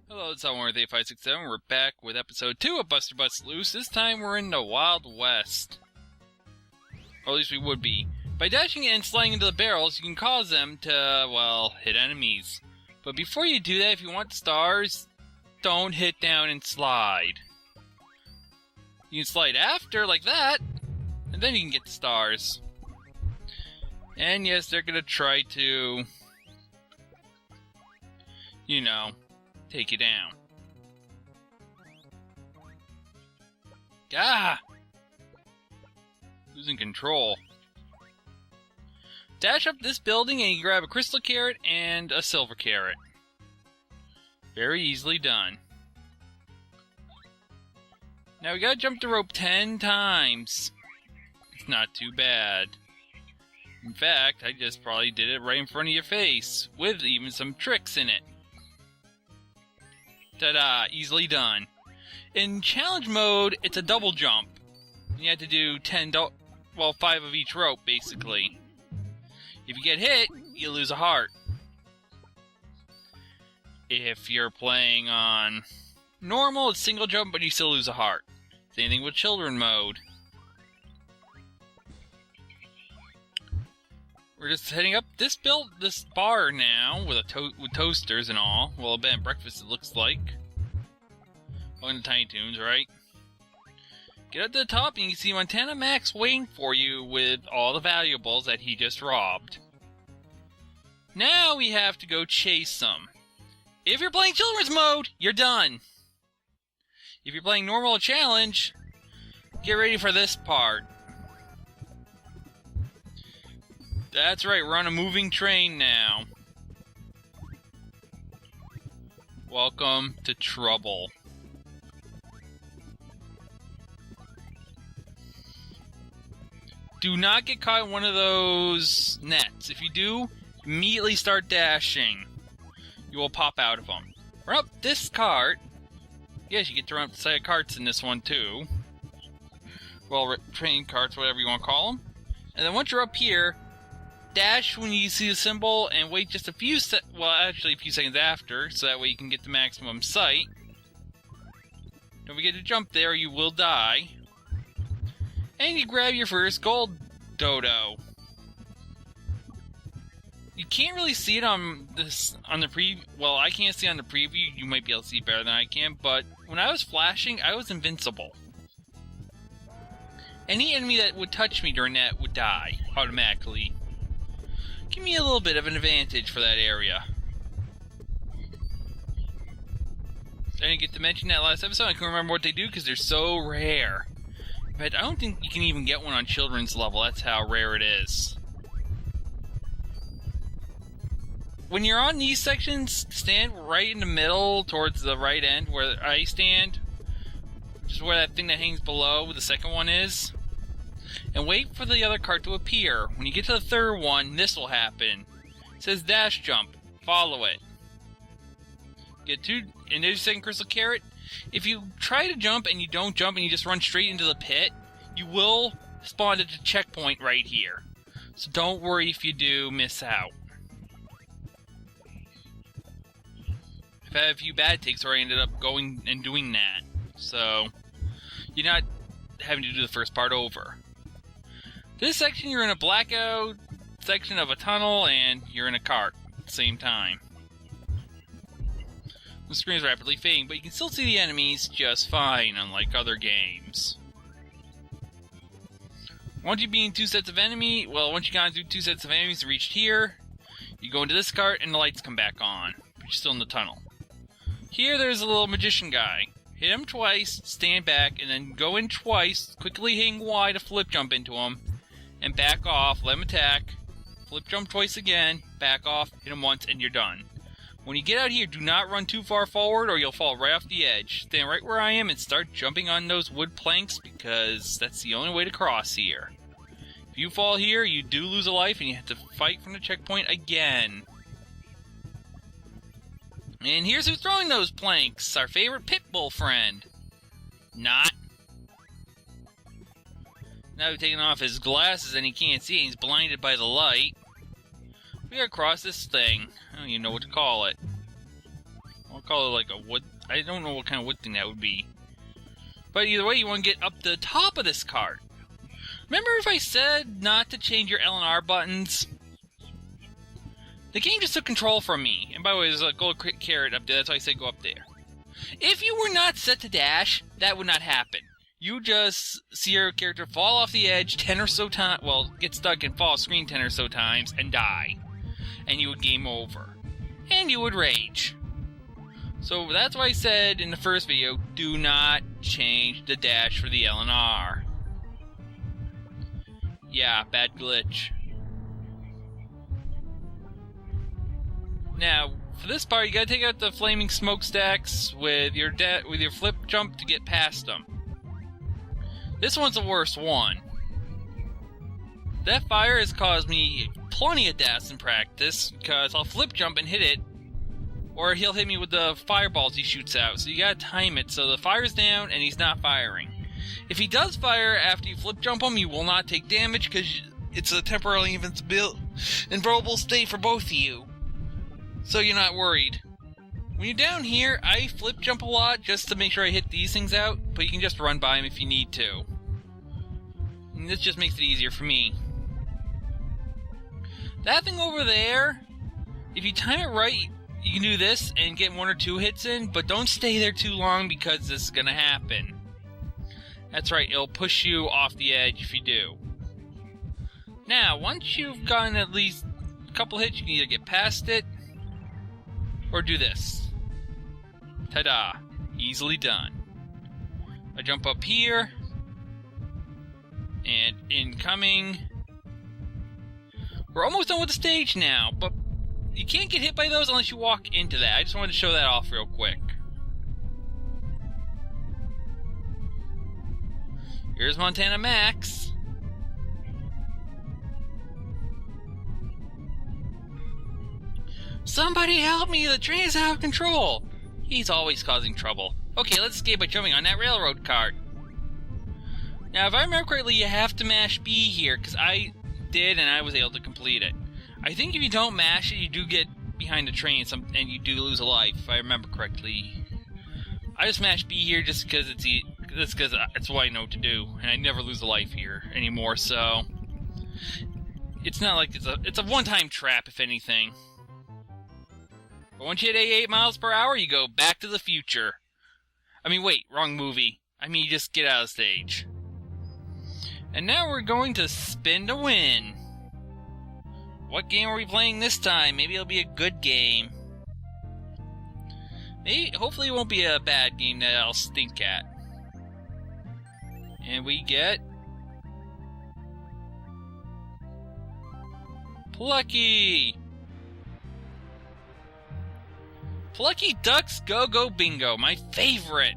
Hello, it's Elmore8567. We're back with episode 2 of Buster Butts Loose. This time we're in the Wild West. Or at least we would be. By dashing and sliding into the barrels, you can cause them to, well, hit enemies. But before you do that, if you want stars, don't hit down and slide. You can slide after, like that, and then you can get the stars. And yes, they're gonna try to, you know, take you down. Ah! Losing control. Dash up this building and you grab a crystal carrot and a silver carrot. Very easily done. Now we gotta jump the rope 10 times. It's not too bad. In fact, I just probably did it right in front of your face, with even some tricks in it. Ta-da! Easily done. In challenge mode, it's a double jump. You have to do 5 of each rope, basically. If you get hit, you lose a heart. If you're playing on normal, it's single jump, but you still lose a heart. Same thing with children mode. We're just heading up this bar now with with toasters and all. Well, a bed and breakfast it looks like. Welcome to Tiny Toons, right? Get up to the top and you can see Montana Max waiting for you with all the valuables that he just robbed. Now we have to go chase them. If you're playing children's mode, you're done. If you're playing normal or challenge, get ready for this part. That's right, we're on a moving train now. Welcome to trouble. Do not get caught in one of those nets. If you do, immediately start dashing. You will pop out of them. We're up this cart. Yes, you get to run up the side of carts in this one too. Well, train carts, whatever you want to call them. And then once you're up here, dash when you see the symbol and wait just a few seconds after, so that way you can get the maximum sight. Don't forget to jump there, you will die. And you grab your first gold dodo. You can't really see it on the preview. Well, I can't see on the preview. You might be able to see better than I can, but when I was flashing, I was invincible. Any enemy that would touch me during that would die automatically. Give me a little bit of an advantage for that area. I didn't get to mention that last episode. I can't remember what they do because they're so rare. In fact, I don't think you can even get one on children's level. That's how rare it is. When you're on these sections, stand right in the middle towards the right end where I stand. Just where that thing that hangs below the second one is. And wait for the other cart to appear. When you get to the third one, this will happen. It says dash jump. Follow it. Get two, and there's your second crystal carrot. If you try to jump and you don't jump and you just run straight into the pit, you will spawn at the checkpoint right here. So don't worry if you do miss out. I've had a few bad takes where I ended up going and doing that. So you're not having to do the first part over. This section, you're in a blackout section of a tunnel, and you're in a cart at the same time. The screen is rapidly fading, but you can still see the enemies just fine, unlike other games. Once you beat once you got through 2 sets of enemies reached here, you go into this cart, and the lights come back on, but you're still in the tunnel. Here, there's a little magician guy. Hit him twice, stand back, and then go in twice, quickly hitting Y to flip jump into him, and back off, let him attack, flip jump twice again, back off, hit him once, and you're done. When you get out here, do not run too far forward or you'll fall right off the edge. Stand right where I am and start jumping on those wood planks because that's the only way to cross here. If you fall here, you do lose a life and you have to fight from the checkpoint again. And here's who's throwing those planks, our favorite pit bull friend. Not. Now he's taking off his glasses and he can't see and he's blinded by the light. We gotta cross this thing. I don't even know what to call it. I'll call it like a wood. I don't know what kind of wood thing that would be. But either way, you want to get up to the top of this cart. Remember if I said not to change your L and R buttons? The game just took control from me. And by the way, there's a gold carrot up there. That's why I said go up there. If you were not set to dash, that would not happen. You just see your character fall off the edge 10 or so times, well, get stuck and fall off screen 10 or so times, and die. And you would game over. And you would rage. So that's why I said in the first video, do not change the dash for the L and R. Yeah, bad glitch. Now, for this part, you gotta take out the flaming smokestacks with your flip jump to get past them. This one's the worst one. That fire has caused me plenty of deaths in practice, because I'll flip jump and hit it, or he'll hit me with the fireballs he shoots out, so you gotta time it so the fire's down and he's not firing. If he does fire after you flip jump him, you will not take damage, because it's a temporarily invulnerable state for both of you. So you're not worried. When you're down here, I flip jump a lot just to make sure I hit these things out, but you can just run by them if you need to. And this just makes it easier for me. That thing over there, if you time it right, you can do this and get 1 or 2 hits in, but don't stay there too long because this is going to happen. That's right, it'll push you off the edge if you do. Now, once you've gotten at least a couple hits, you can either get past it, or do this. Ta-da! Easily done. I jump up here, and incoming. We're almost done with the stage now, but you can't get hit by those unless you walk into that. I just wanted to show that off real quick. Here's Montana Max. Somebody help me! The train is out of control! He's always causing trouble. Okay, let's escape by jumping on that railroad cart. Now, if I remember correctly, you have to mash B here, because I did and I was able to complete it. I think if you don't mash it, you do get behind the train and you do lose a life, if I remember correctly. I just mashed B here just because it's what I know to do, and I never lose a life here anymore, so it's not like it's a one-time trap, if anything. But once you hit 88 miles per hour, you go back to the future. I mean, wait, wrong movie. I mean, you just get out of the stage. And now we're going to spin to win. What game are we playing this time? Maybe it'll be a good game. Hopefully it won't be a bad game that I'll stink at. And we get Plucky! Plucky Ducks Go Go Bingo, my favorite!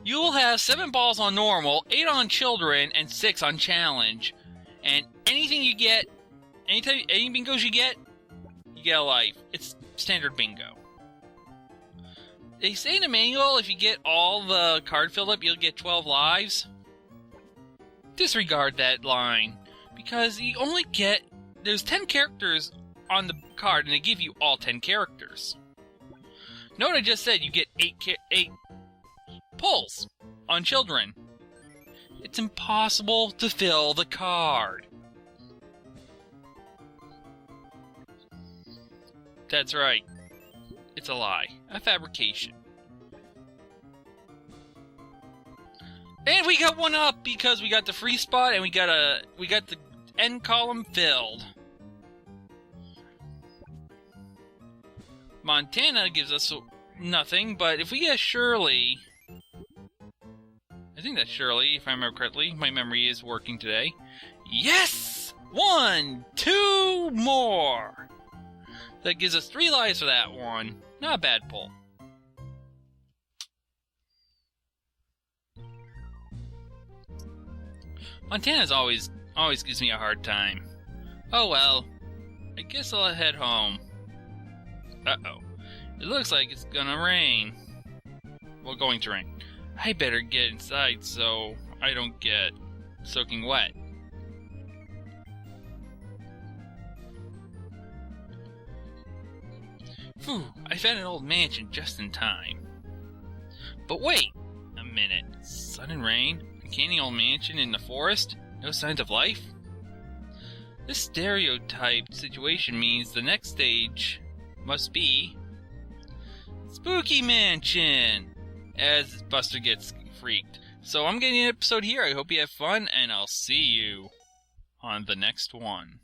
You will have 7 balls on normal, 8 on children, and 6 on challenge. And anything you get, any bingos you get a life. It's standard bingo. They say in the manual if you get all the card filled up, you'll get 12 lives. Disregard that line, because you only get... There's 10 characters on the card, and they give you all 10 characters. Note I just said you get 8 pulls on children. It's impossible to fill the card. That's right. It's a lie. A fabrication. And we got one up because we got the free spot and we got the end column filled. Montana gives us nothing, but if we get Shirley... I think that's Shirley, if I remember correctly. My memory is working today. Yes! 1, 2 more! That gives us 3 lives for that one. Not a bad pull. Montana's always gives me a hard time. Oh well. I guess I'll head home. Uh-oh. It looks like it's gonna rain. Well, going to rain. I better get inside so I don't get soaking wet. Phew, I found an old mansion just in time. But wait a minute. Sun and rain? Uncanny old mansion in the forest? No signs of life? This stereotyped situation means the next stage must be Spooky Mansion, as Buster gets freaked. So I'm getting an episode here. I hope you have fun, and I'll see you on the next one.